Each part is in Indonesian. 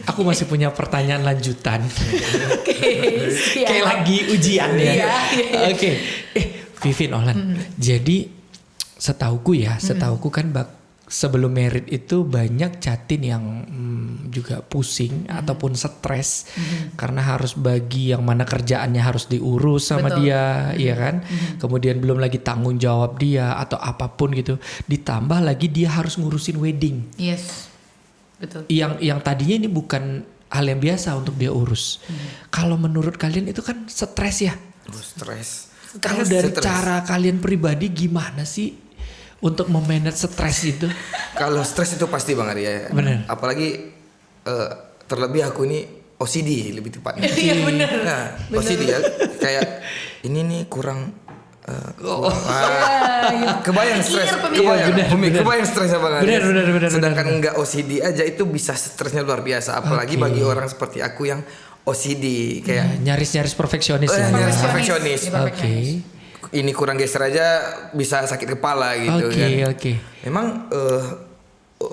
Aku masih punya pertanyaan lanjutan. Siap. Kayak lagi ujian ya. Iya. Oke. Vivin Olan. Jadi setauku kan sebelum married itu banyak catin yang juga pusing ataupun stres karena harus bagi yang mana kerjaannya harus diurus sama dia, ya kan? Kemudian belum lagi tanggung jawab dia atau apapun gitu. Ditambah lagi dia harus ngurusin wedding. Yes. Betul. Yang tadinya ini bukan hal yang biasa untuk dia urus. Kalau menurut kalian itu kan stres ya? Stres. Kalau dari cara kalian pribadi gimana sih untuk memanage stres itu? Kalau stres itu pasti Bang Arya. Bener. Apalagi terlebih aku ini OCD lebih tepatnya. Iya benar. Nah, OCD ya kayak ini nih kurang. Kebayang stres, kebayang stresnya Bang Arya. Benar. Sedangkan enggak OCD aja itu bisa stresnya luar biasa. Apalagi bagi orang seperti aku yang OCD kayak nyaris perfeksionis ya. Nyaris perfeksionis. Oke. Ini kurang geser aja bisa sakit kepala gitu kan. Oke. Memang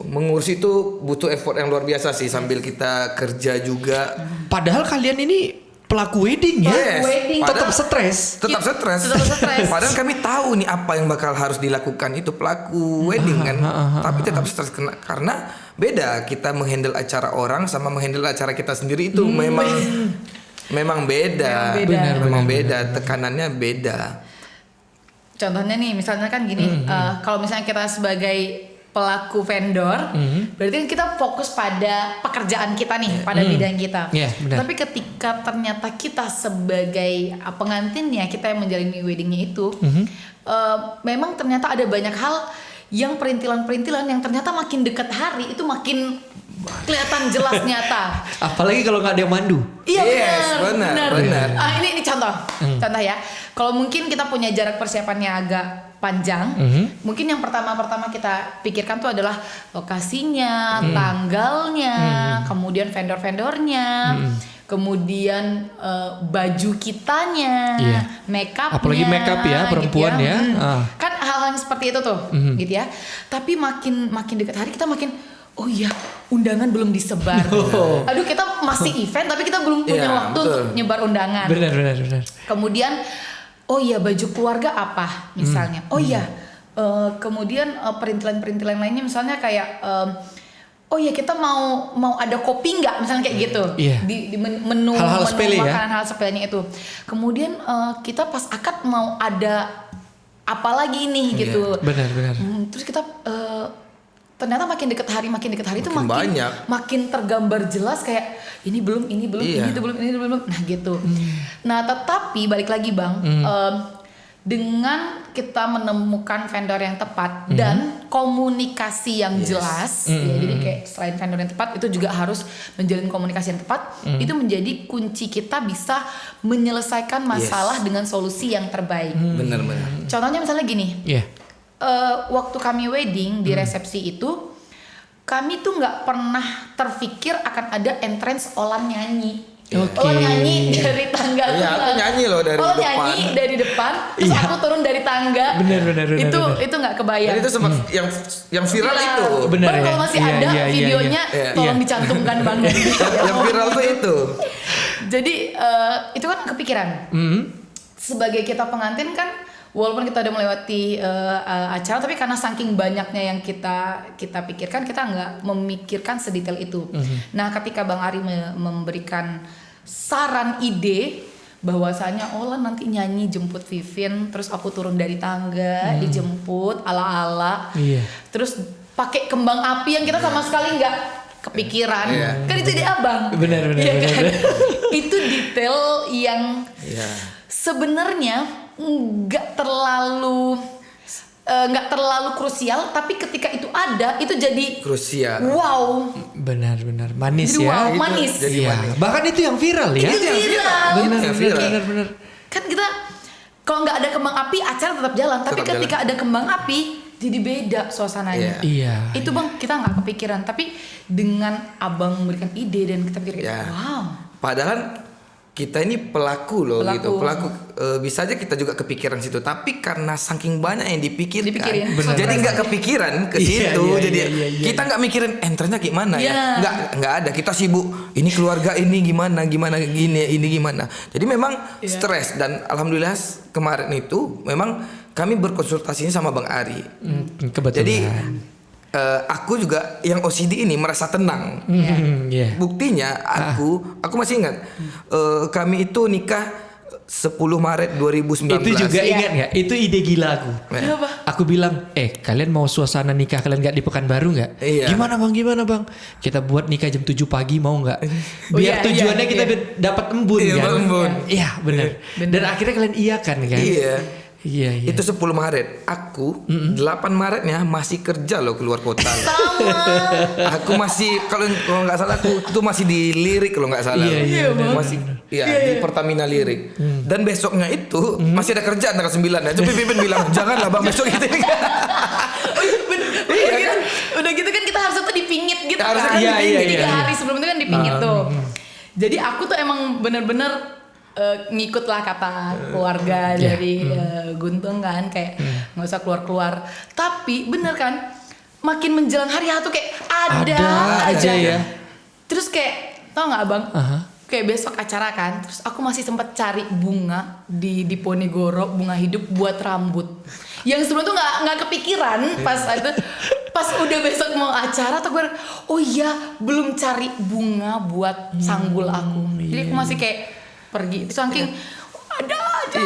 mengurus itu butuh effort yang luar biasa sih sambil kita kerja juga. Padahal kalian ini pelaku wedding ya. Yes. Tetap stres. Tetap stres. Padahal kami tahu nih apa yang bakal harus dilakukan itu pelaku wedding kan. Tapi tetap stres karena beda kita menghandle acara orang sama menghandle acara kita sendiri itu memang beda. Memang beda. Tekanannya beda. Contohnya nih, misalnya kan gini, kalau misalnya kita sebagai pelaku vendor, berarti kan kita fokus pada pekerjaan kita nih, pada bidang kita. Tapi ketika ternyata kita sebagai pengantinnya, kita yang menjalani weddingnya itu, memang ternyata ada banyak hal yang perintilan-perintilan yang ternyata makin dekat hari itu makin kelihatan jelas nyata. Apalagi kalau nggak ada yang mandu. Iya benar. Ini contoh ya. Kalau mungkin kita punya jarak persiapannya agak panjang, mungkin yang pertama kita pikirkan tuh adalah lokasinya, tanggalnya, kemudian vendor-vendornya, kemudian baju kitanya, make upnya, apalagi make up ya perempuan gitu ya. Kan hal-hal yang seperti itu tuh, gitu ya. Tapi makin dekat hari kita makin oh iya, undangan belum disebar. Aduh, kita masih event tapi kita belum punya waktu untuk nyebar undangan. Benar. Kemudian, oh iya baju keluarga apa misalnya. Oh iya, kemudian perintilan-perintilan lainnya misalnya kayak oh iya kita mau ada kopi nggak misalnya kayak gitu. Di menu hal-hal sepele makanan hal sepelenya itu. Kemudian kita pas akad mau ada apa lagi nih gitu. Benar. Terus kita ternyata makin dekat hari itu makin tergambar jelas kayak ini belum ini belum nah gitu. Nah tetapi balik lagi Bang, dengan kita menemukan vendor yang tepat dan komunikasi yang jelas, ya, jadi kayak selain vendor yang tepat itu juga harus menjalin komunikasi yang tepat, itu menjadi kunci kita bisa menyelesaikan masalah dengan solusi yang terbaik. Benar. Contohnya misalnya gini. Waktu kami wedding di resepsi itu kami tuh nggak pernah terfikir akan ada entrance Olan nyanyi. Olan nyanyi dari tangga. Iya, aku nyanyi loh dari depan. Nyanyi dari depan, terus aku turun dari tangga. Benar. Itu nggak kebayang. Dan itu sempat yang viral itu. Benar ya. Kalau masih ada videonya, tolong dicantumkan Bang. Yang viral tuh itu. Jadi itu kan kepikiran. Sebagai kita pengantin kan, walaupun kita udah melewati acara, tapi karena saking banyaknya yang kita pikirkan, kita nggak memikirkan sedetail itu. Nah, ketika Bang Ari memberikan saran ide bahwasanya Olan nanti nyanyi jemput Vivin, terus aku turun dari tangga dijemput ala-ala, terus pakai kembang api yang kita sama sekali nggak kepikiran, kan itu ide Abang. Benar. Kan? Itu detail yang sebenarnya nggak terlalu krusial, tapi ketika itu ada itu jadi krusial. Wow. Benar. Manis jadi ya. Wow, manis. Bahkan itu yang viral ya. Itu viral. Benar. Kan kita kalau nggak ada kembang api acara tetap jalan, tapi ketika ada kembang api jadi beda suasananya. Iya. Itu Bang kita nggak kepikiran, tapi dengan Abang memberikan ide dan kita pikir wow. Padahal kita ini pelaku loh gitu, pelaku bisa aja kita juga kepikiran situ, tapi karena saking banyak yang dipikirin. Jadi nggak kepikiran ke situ, jadi kita nggak mikirin enternya gimana ya, nggak ada, kita sibuk ini keluarga ini gimana gini ini gimana, jadi memang stres. Dan alhamdulillah kemarin itu memang kami berkonsultasi sama Bang Ari, Kebetulan. jadi aku juga yang OCD ini merasa tenang. Buktinya aku masih ingat kami itu nikah 10 Maret 2019. Itu juga ingat nggak? Itu ide gila aku. Kenapa? Aku bilang, kalian mau suasana nikah kalian nggak di Pekanbaru nggak? Iya. Gimana bang? Kita buat nikah jam 7 pagi mau nggak? Biar tujuannya kita dapat embun kan? Iya benar. Dan akhirnya kalian iyakan kan? Iya. Itu 10 Maret. Aku 8 Maretnya masih kerja loh keluar kota. Sama. Aku masih kalau nggak salah aku itu masih di Lirik kalau nggak salah. Masih di Pertamina Lirik. Dan besoknya itu masih ada kerjaan tanggal 9 ya. Tapi Pimpin bilang janganlah Bang besok gitu. Udah gitu kan kita harusnya tuh dipingit gitu Harusnya kan. dipingit. 3 hari sebelum itu kan dipingit tuh. Jadi aku tuh emang bener-bener ngikut lah kata keluarga dari Guntung kan, kayak nggak usah keluar-keluar. Tapi bener kan, makin menjelang hari H tuh kayak ada aja ya. Terus kayak tau nggak Abang? Kayak besok acara kan, terus aku masih sempat cari bunga di Ponegoro, bunga hidup buat rambut. Yang sebelum tuh nggak kepikiran pas udah besok mau acara tuh gue, oh iya belum cari bunga buat sanggul aku. Jadi aku masih kayak pergi saking ada aja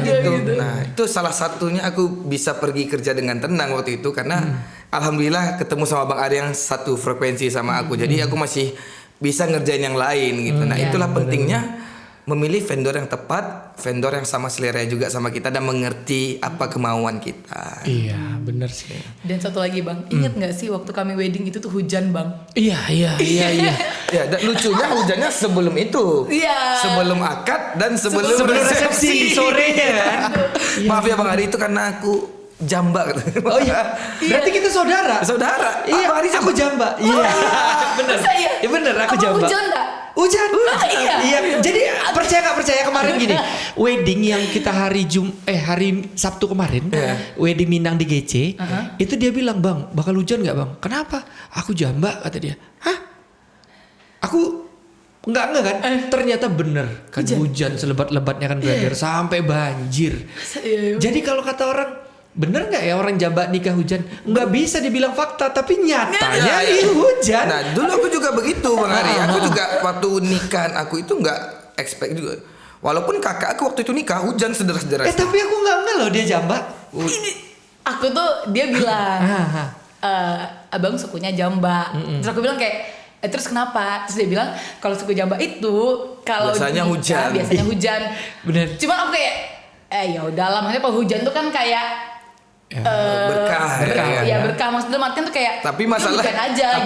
gitu. Nah itu salah satunya aku bisa pergi kerja dengan tenang waktu itu karena alhamdulillah ketemu sama Bang Ari yang satu frekuensi sama aku, jadi aku masih bisa ngerjain yang lain gitu. Nah itulah pentingnya memilih vendor yang tepat, vendor yang sama selera juga sama kita dan mengerti apa kemauan kita. Iya benar sih. Dan satu lagi Bang, inget nggak sih waktu kami wedding itu tuh hujan Bang? Iya. Ya, dan lucunya hujannya sebelum itu. Iya. Sebelum akad dan sebelum resepsi sorenya kan. Maaf ya Bang Ari, itu karena aku jamba. Oh iya. Berarti kita saudara. Iya, Bang Ari aku jamba. Iya. Bener. Iya bener, aku Apa jamba. hujan nggak? Hujan. Iya. Jadi percaya nggak percaya kemarin gini, wedding yang kita hari Sabtu kemarin, wedding Minang di GC, itu dia bilang Bang, bakal hujan nggak Bang? Kenapa? Aku jamba kata dia. Hah? Aku enggak kan? Ternyata bener kan hujan selebat-lebatnya kan brother sampai banjir. Jadi kalau kata orang bener nggak ya orang jamba nikah hujan? Nggak bisa dibilang fakta, tapi nyatanya itu hujan. Nah dulu aku juga begitu Bang Ari. Aku juga waktu nikahan aku itu nggak expect juga. Walaupun kakak aku waktu itu nikah hujan sederas-deras. Tapi aku nggak loh dia jamba. Aku tuh dia bilang, abang sukunya jamba. Terus aku bilang kayak, terus kenapa? Terus dia bilang kalau suku Jamba itu kalau biasanya hujan. Bener. Cuma aku kayak ya udahlah, maksudnya kalau hujan tuh kan kayak berkah. Ya berkah, maksudnya artinya tuh kayak tapi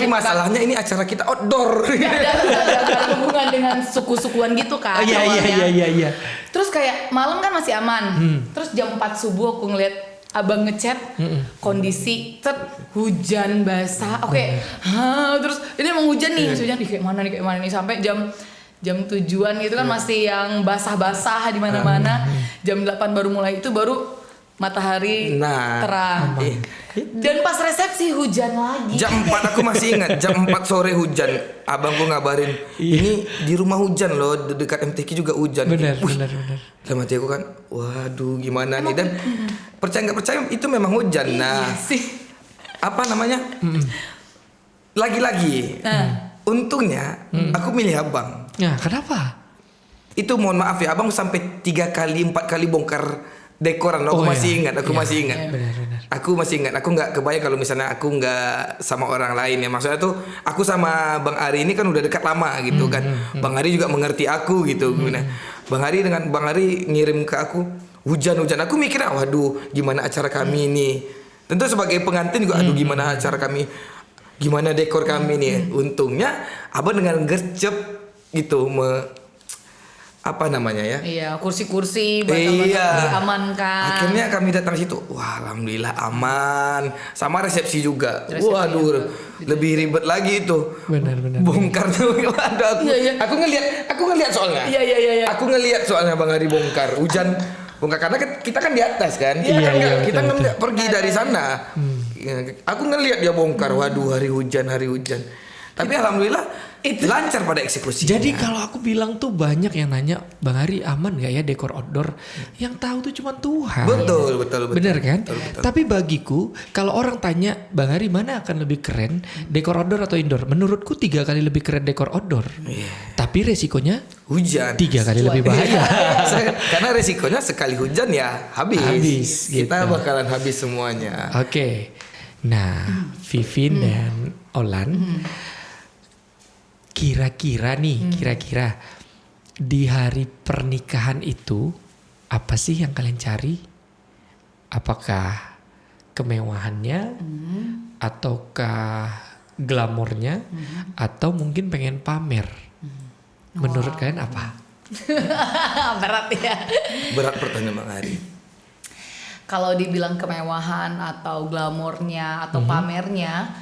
masalahnya ini acara kita outdoor. Gak ada hubungan dengan suku-sukuan gitu kan. Iya. Terus kayak malam kan masih aman. Terus jam 4 subuh aku ngeliat abang ngechat kondisi hujan basah. Oke. Terus ini emang hujan nih, kayak mana nih sampai jam tujuan gitu kan masih yang basah-basah di mana-mana. Jam 8 baru mulai itu baru matahari terang. Dan pas resepsi hujan lagi. Jam 4 aku masih ingat, jam 4 sore hujan. Abangku ngabarin, ini di rumah hujan loh, dekat MTQ juga hujan. Benar. Dalam hati aku kan, waduh gimana nih. Dan percaya nggak percaya itu memang hujan. Nah, apa namanya? Lagi-lagi, untungnya aku milih abang. Nah, kenapa? Itu mohon maaf ya, abang sampai 3 kali 4 kali bongkar dekoran. Aku masih ingat. Benar. Aku masih ingat. Aku nggak kebayang kalau misalnya aku nggak sama orang lain ya. Maksudnya tuh aku sama Bang Ari ini kan udah dekat lama gitu kan. Bang Ari juga mengerti aku gitu. Nah, Bang Ari ngirim ke aku hujan. Aku mikir, waduh gimana acara kami ini. Tentu sebagai pengantin juga, aduh gimana acara kami, gimana dekor kami nih. Untungnya abang dengan gercep gitu apa namanya ya? Iya, kursi-kursi Iya. diamankan. Akhirnya kami datang situ. Wah, alhamdulillah aman. Sama resepsi juga. Resepsi Waduh, juga. lebih ribet lagi itu. Benar. Bongkar tuh. Waduh, aku. Iya. Aku ngelihat soalnya. Iya. Aku ngelihat soalnya Bang Ari bongkar. Hujan bongkar karena kita kan di atas kan. Kita kan nggak- kita betul, nggak pergi dari sana. Aku ngelihat dia bongkar. Waduh, hari hujan. Tapi alhamdulillah lancar pada eksekusi. Jadi kalau aku bilang tuh banyak yang nanya, Bang Ari aman gak ya dekor outdoor? Yang tahu tuh cuma Tuhan. Betul. Bener kan? Betul. Tapi bagiku kalau orang tanya Bang Ari mana akan lebih keren dekor outdoor atau indoor? Menurutku 3 kali lebih keren dekor outdoor. Tapi resikonya Hujan. 3 kali lebih bahaya. Karena resikonya sekali hujan ya habis. Kita gitu. bakalan habis semuanya. Oke. Nah, Vivin dan Olan, kira-kira di hari pernikahan itu apa sih yang kalian cari? Apakah kemewahannya, ataukah glamornya, atau mungkin pengen pamer? Menurut kalian apa? Berat ya. Berat pertanyaan Bang Ari. Kalau dibilang kemewahan atau glamornya atau pamernya,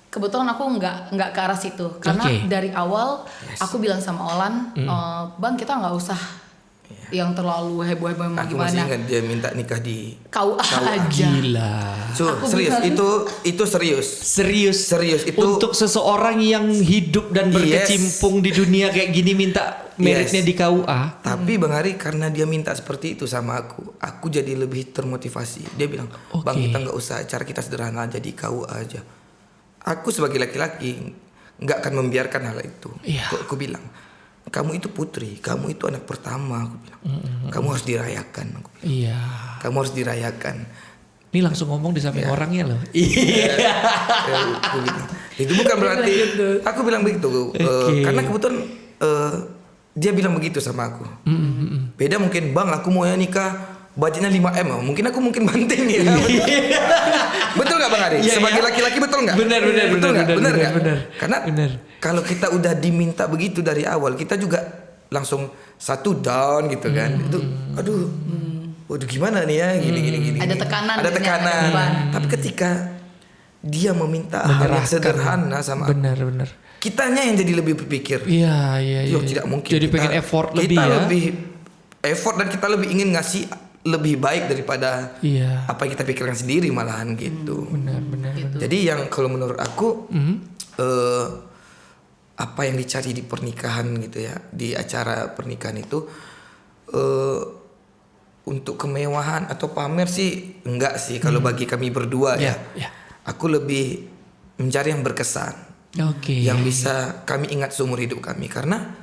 kebetulan aku nggak ke arah situ karena dari awal aku bilang sama Olan, Bang kita nggak usah yang terlalu heboh-heboh Aku gimana. masih ingat dia minta nikah di Kau aja. Gila. Aku serius bilang- itu serius. Serius itu untuk seseorang yang hidup dan berkecimpung di dunia kayak gini minta meritnya di KUA. Tapi Bang Ari karena dia minta seperti itu sama aku jadi lebih termotivasi. Dia bilang, Bang kita nggak usah, cara kita sederhana aja di KUA aja. Aku sebagai laki-laki nggak akan membiarkan hal itu. Iya. Aku bilang, kamu itu putri, kamu itu anak pertama. Aku bilang, kamu harus dirayakan. Aku bilang, Iya. kamu harus dirayakan. Ini langsung ngomong di samping orangnya loh. Aku bilang, itu bukan berarti aku bilang begitu. Karena kebetulan dia bilang begitu sama aku. Beda mungkin Bang, aku mau nikah budgetnya 5M. Mungkin aku banting ya. Betul nggak Bang Ari? Iya, Sebagai iya. laki-laki betul nggak? Benar. Betul nggak? Benar nggak? Benar. Karena kalau kita udah diminta begitu dari awal, kita juga langsung satu down gitu kan. Itu waduh gimana nih ya gini. Ada tekanan Ada gitu ya, tekanan. ada beban. Tapi ketika dia meminta hal yang sederhana sama aku, Benar. kitanya yang jadi lebih berpikir. Iya. Yo, tidak mungkin. Jadi pengen effort lebih kita ya. lebih effort dan kita lebih ingin ngasih lebih baik daripada apa yang kita pikirkan sendiri malahan gitu. Benar. Jadi yang kalau menurut aku apa yang dicari di pernikahan gitu ya, di acara pernikahan itu untuk kemewahan atau pamer sih enggak sih kalau bagi kami berdua ya. Aku lebih mencari yang berkesan. Yang bisa kami ingat seumur hidup kami karena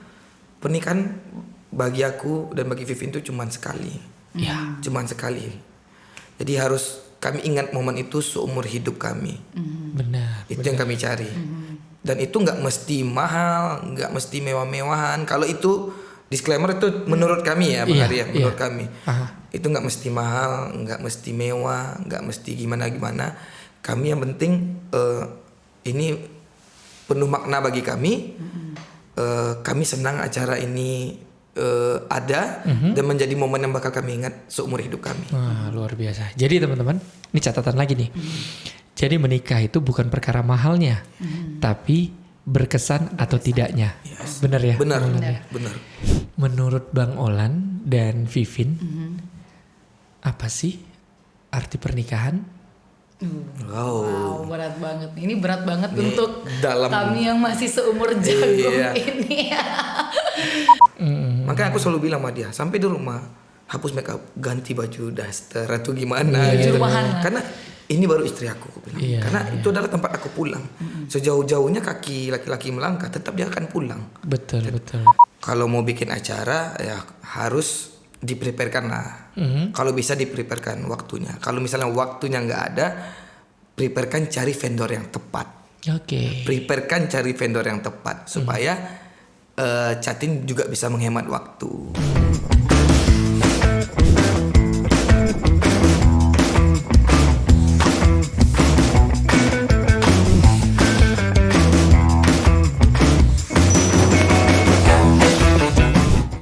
pernikahan bagi aku dan bagi Vivin itu cuman sekali. Cuman sekali. Jadi harus kami ingat momen itu seumur hidup kami. Benar. Itu yang kami cari. Dan itu nggak mesti mahal, nggak mesti mewah-mewahan. Kalau itu disclaimer itu menurut kami ya, Bang Ari ya, menurut kami. Itu nggak mesti mahal, nggak mesti mewah, nggak mesti gimana-gimana. Kami yang penting ini penuh makna bagi kami. Kami senang acara ini ada dan menjadi momen yang bakal kami ingat seumur hidup kami. Wah, luar biasa. Jadi teman-teman, ini catatan lagi nih. Jadi menikah itu bukan perkara mahalnya, tapi berkesan atau tidaknya. Benar ya? Benar. Menurut Bang Olan dan Vivin, apa sih arti pernikahan? Wow. Berat banget. Ini berat banget untuk dalam- kami yang masih seumur jagung ini. Makanya aku selalu bilang sama dia, sampai di rumah hapus makeup, ganti baju daster atau gimana Baju gitu. rumahan. Karena ini baru istri aku bilang. Karena itu adalah tempat aku pulang. Sejauh-jauhnya kaki laki-laki melangkah, tetap dia akan pulang. Betul. Kalau mau bikin acara ya harus dipreparekan lah. Kalau bisa dipreparekan waktunya. Kalau misalnya waktunya nggak ada, preparekan cari vendor yang tepat. Preparekan cari vendor yang tepat supaya Catin juga bisa menghemat waktu.